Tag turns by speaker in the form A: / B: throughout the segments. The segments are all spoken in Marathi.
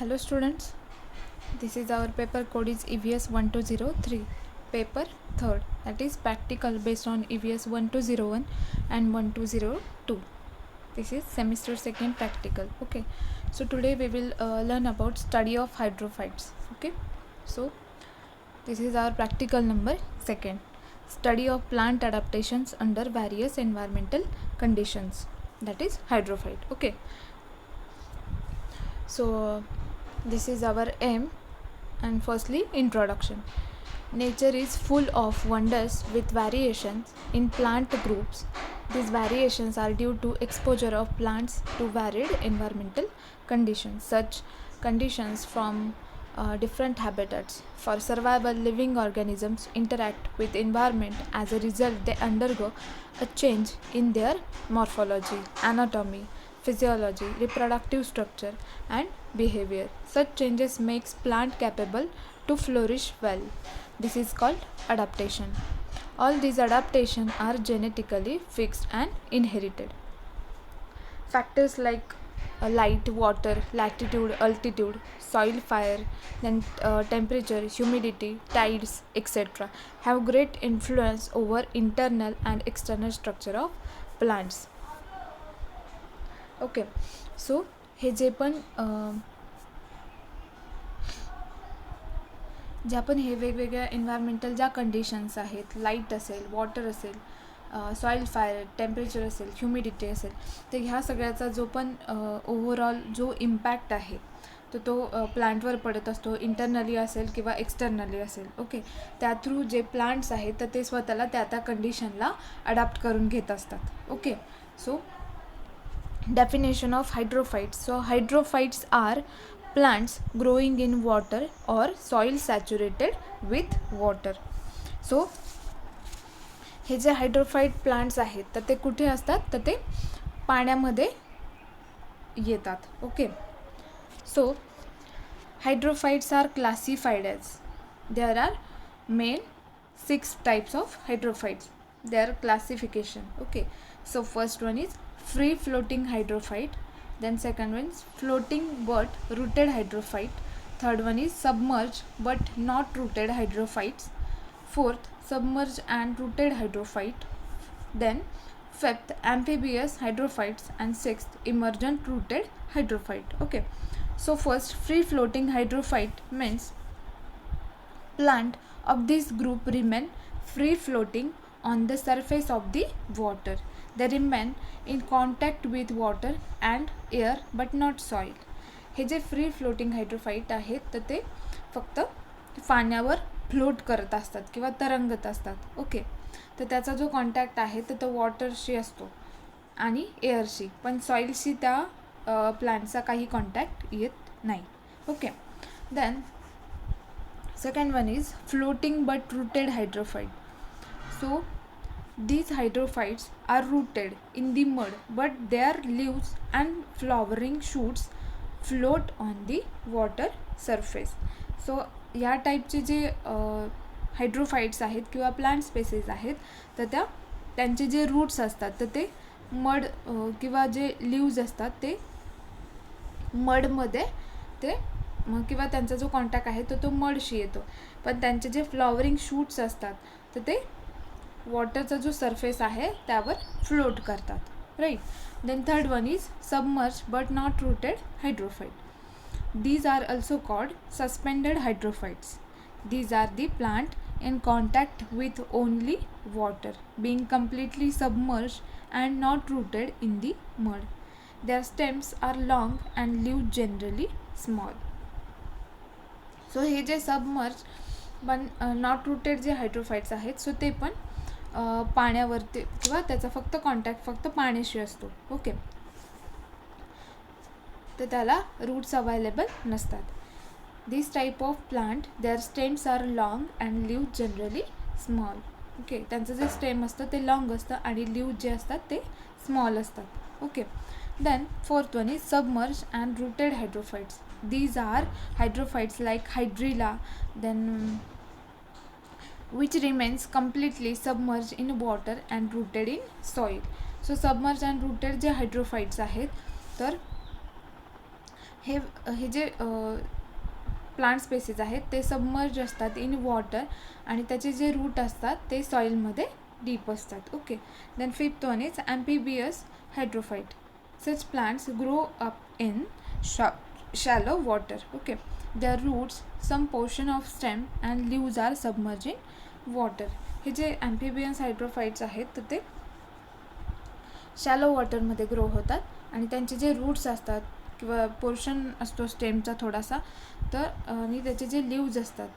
A: Hello students, this is our paper code is EVS 1203, paper 3rd, that is practical based on EVS 1201 and 1202. This is semester 2nd practical. Okay, so today we will learn about study of hydrophytes. Okay, so this is our practical number 2nd, study of plant adaptations under various environmental conditions, that is hydrophyte. Okay, so this is our aim. And firstly, introduction. Nature is full of wonders with variations in plant groups. These variations are due to exposure of plants to varied environmental conditions. Such conditions from different habitats. For survival, living organisms interact with environment. As a result, they undergo a change in their morphology, anatomy, physiology, reproductive structure, and behavior. Such changes makes plant capable to flourish well. This is called adaptation. All these adaptations are genetically fixed and inherited. Factors like light, water, latitude, altitude, soil, fire, then temperature, humidity, tides, etc. have great influence over internal and external structure of plants. Okay, so हे जे पण हे वेगवेगळ्या एन्व्हायरमेंटल ज्या कंडिशन्स आहेत, लाईट असेल, वॉटर असेल, सॉईल फायर, टेम्परेचर असेल, ह्युमिडिटी असेल, तर ह्या सगळ्याचा जो पण ओव्हरऑल जो इम्पॅक्ट आहे तो प्लांटवर पडत असतो. इंटरनली असेल किंवा एक्सटर्नली असेल. ओके, त्या थ्रू जे प्लांट्स आहेत तर ते स्वतःला त्या कंडिशनला अडॅप्ट करून घेत असतात. Okay, so definition of hydrophytes. So hydrophytes are plants growing in water or soil saturated with water. So हे जे हायड्रोफाइट प्लांट्स आहेत तर ते कुठे असतात, तर ते पाण्यामध्ये येतात. Okay, so hydrophytes are classified as there are main 6 types of hydrophytes. Their classification. Okay, so first one is free floating hydrophyte, then second one is floating but rooted hydrophyte, third one is submerged but not rooted hydrophytes, fourth submerged and rooted hydrophyte, then fifth amphibious hydrophytes, and sixth emergent rooted hydrophyte. Okay, so first free floating hydrophyte means plant of this group remain free floating on the surface of the water. They remain in contact with water and air but not soil. हे जे फ्री फ्लोटिंग हायड्रोफाइट आहेत तर ते फक्त पाण्यावर फ्लोट करत असतात किंवा तरंगत असतात. ओके, तर त्याचा जो कॉन्टॅक्ट आहे तर तो वॉटरशी असतो आणि एअरशी, पण सॉईलशी त्या प्लांटचा काही कॉन्टॅक्ट येत नाही. Okay, then second one is floating but rooted hydrophyte. So these hydrophytes are rooted in the mud but their leaves and flowering shoots float on the water surface. So या टाईपचे जे हायड्रोफाइट्स आहेत किंवा प्लांट स्पेसीज आहेत तर त्यांचे जे रूट्स असतात तर ते मड किंवा जे लीव्ज असतात ते मडमध्ये ते किंवा त्यांचा जो कॉन्टॅक्ट आहे तो मडशी येतो, पण त्यांचे जे फ्लॉवरिंग शूट्स असतात तर ते वॉटरचा जो सरफेस आहे त्यावर फ्लोट करतात. Right, then third one is submerge but not rooted hydrophyte. These are also called suspended hydrophytes. These are the plant in contact with only water, being completely submerged and not rooted in the mud. Their stems are long and leaves generally small. So हे जे सबमर्ज पण नॉट रूटेड जे हायड्रोफाइट्स आहेत सो ते पण पाण्यावरती किंवा त्याचा फक्त कॉन्टॅक्ट फक्त पाण्याशी असतो. ओके, तर त्याला रूट्स अवेलेबल नसतात. This type of plant their stems are long and leave generally small. Okay, त्यांचं जे स्टेम असतं ते लॉंग असतं आणि लीव जे असतात ते स्मॉल असतात. Okay, then fourth one is submerged and rooted hydrophytes. These are hydrophytes like hydrilla, then which remains completely submerged in water and rooted in soil. So submerged and rooted जे hydrophytes आहेत तर हे जे प्लांट स्पेसीज आहेत ते सबमर्ज असतात इन वॉटर आणि त्याचे जे रूट असतात ते सॉईलमध्ये डीप असतात. Okay. Then fifth one is amphibious hydrophyte. Such plants grow up in shallow water. Okay. Their roots, some portion of stem and leaves are submerged in water. हे जे ॲम्फिबियन्स हायड्रोफाइट्स आहेत तर ते शॅलो वॉटरमध्ये ग्रो होतात आणि त्यांचे जे रूट्स असतात किंवा पोर्शन असतो स्टेमचा थोडासा तर आणि त्याचे जे लीव्ज असतात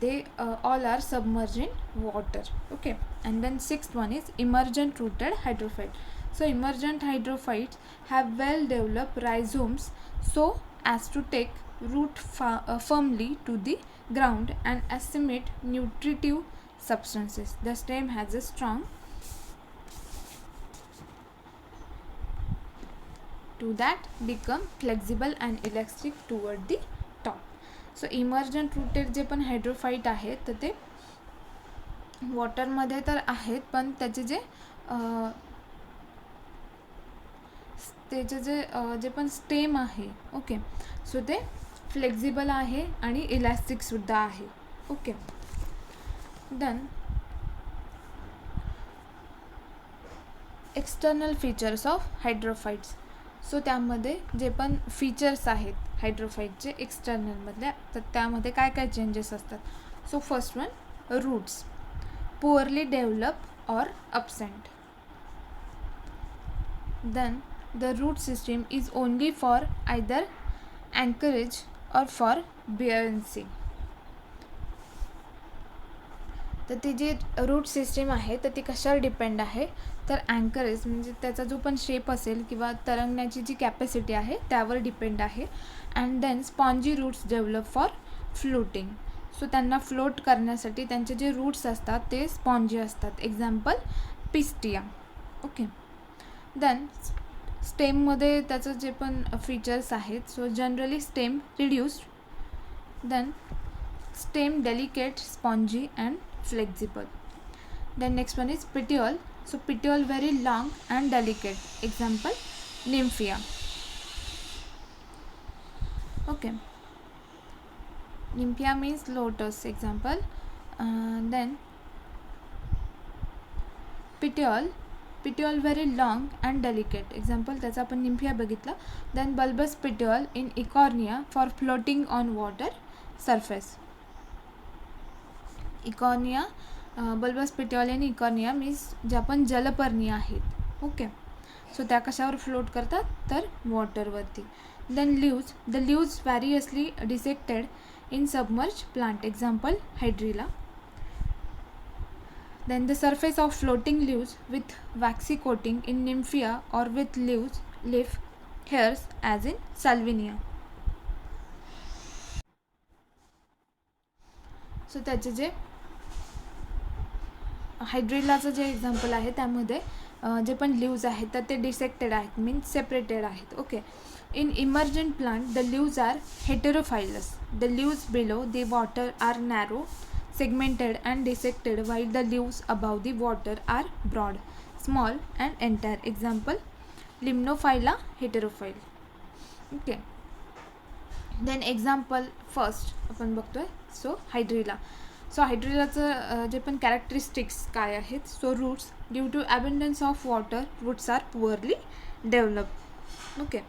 A: they all are submerge in water. Okay. And then sixth one is emergent rooted hydrophyte. So emergent hydrophytes have well developed rhizomes so as to take root firmly to the ground and assimilate nutritive substances. The stem has a strong to that become flexible and elastic toward the top. So emergent rooted जे पण हायड्रोफाइट आहेत तर ते वॉटरमध्ये तर आहेत पण त्याचे जे पण स्टेम आहे ओके सो ते फ्लेक्झिबल आहे आणि इलॅस्टिकसुद्धा आहे. Okay. Then external features of hydrophytes. So त्यामध्ये जे पण फीचर्स आहेत हायड्रोफाइटचे एक्सटर्नलमधल्या तर त्यामध्ये काय काय चेंजेस असतात. So first one roots poorly develop or absent. Then the root system is only for either anchorage or for buoyancy. तर ती जी रूट सिस्टीम आहे तर ती कशावर डिपेंड आहे तर अँकरेज म्हणजे त्याचा जो पण शेप असेल किंवा तरंगण्याची जी कॅपॅसिटी आहे त्यावर डिपेंड आहे. And then spongy roots develop for floating. So त्यांना फ्लोट करण्यासाठी त्यांचे जे रूट्स असतात ते स्पॉन्जी असतात. Example Pistia. ओके. देन स्टेममध्ये त्याचं जे पण फीचर्स आहेत so generally stem reduced. Then stem delicate spongy and flexible. Then next one is petiole. So petiole very long and delicate. Example Nymphaea. Okay. Nymphaea means lotus. Example. Then petiole very long and delicate. Example त्याचा आपण निम्फिया बघितला. Then bulbous petiole in Eichhornia for floating on water surface. Eichhornia bulbous petiole in Eichhornia means ज्या पण जलपर्णी आहेत. ओके. सो त्या कशावर फ्लोट करतात तर वॉटरवरती. Then leaves. The leaves variously dissected in submerge plant. Example Hydrilla. Then the surface of floating leaves with waxy coating in Nymphia or with leaf hairs as in Salvinia. So त्याचे जे हायड्रिलाचं जे एक्झाम्पल आहे त्यामध्ये जे पण लीव्ज आहेत तर ते डिसेक्टेड आहेत मीन्स सेपरेटेड आहेत. Okay. In emergent plant the leaves are heterophyllous. The leaves below the water are narrow segmented and dissected while the leaves above the water are broad, small and entire. Example Limnophylla heterophyll. Okay. Then example first आपण बघतोय सो हायड्रिला. सो हायड्रिलाचं जे पण कॅरेक्टरिस्टिक्स काय आहेत so roots due to abundance of water roots are poorly develop. Okay.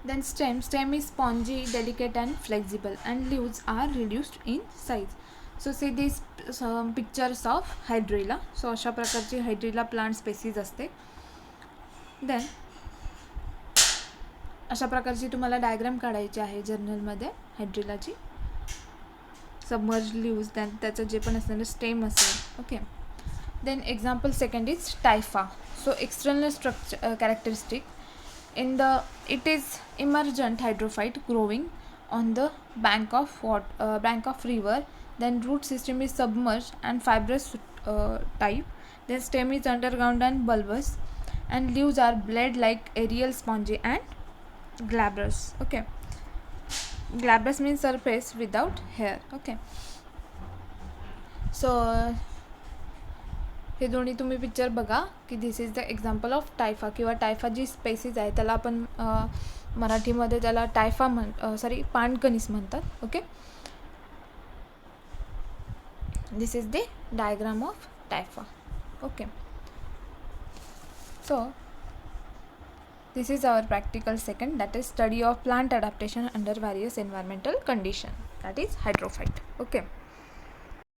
A: Then stem is spongy, delicate and flexible and leaves are reduced in size. So see these pictures of hydrilla. So अशा प्रकारची हायड्रिला प्लांट स्पेसीज असते. देन अशा प्रकारची तुम्हाला डायग्राम काढायची आहे जर्नलमध्ये हायड्रिलाची. सबमर्ज लिव्ज देन त्याचं जे पण असणारं स्टेम असेल. Okay. Then example second is Typha. So external structure characteristic. It is emergent hydrophyte growing on the bank of river. Then root system is submerged and fibrous type. Then stem is underground and bulbous, and leaves are blade-like, aerial, spongy, and glabrous. Okay. Glabrous means surface without hair. Okay. So हे दोन्ही तुम्ही पिक्चर बघा की दिस इज द एक्झाम्पल ऑफ टायफा किंवा टायफा जी स्पेसीज आहे त्याला आपण मराठीमध्ये त्याला टायफा पाणकणीस म्हणतात. Okay, this is the diagram of Typha. Okay, so this is our practical second, that is study of plant adaptation under various environmental condition, that is hydrophyte. Okay.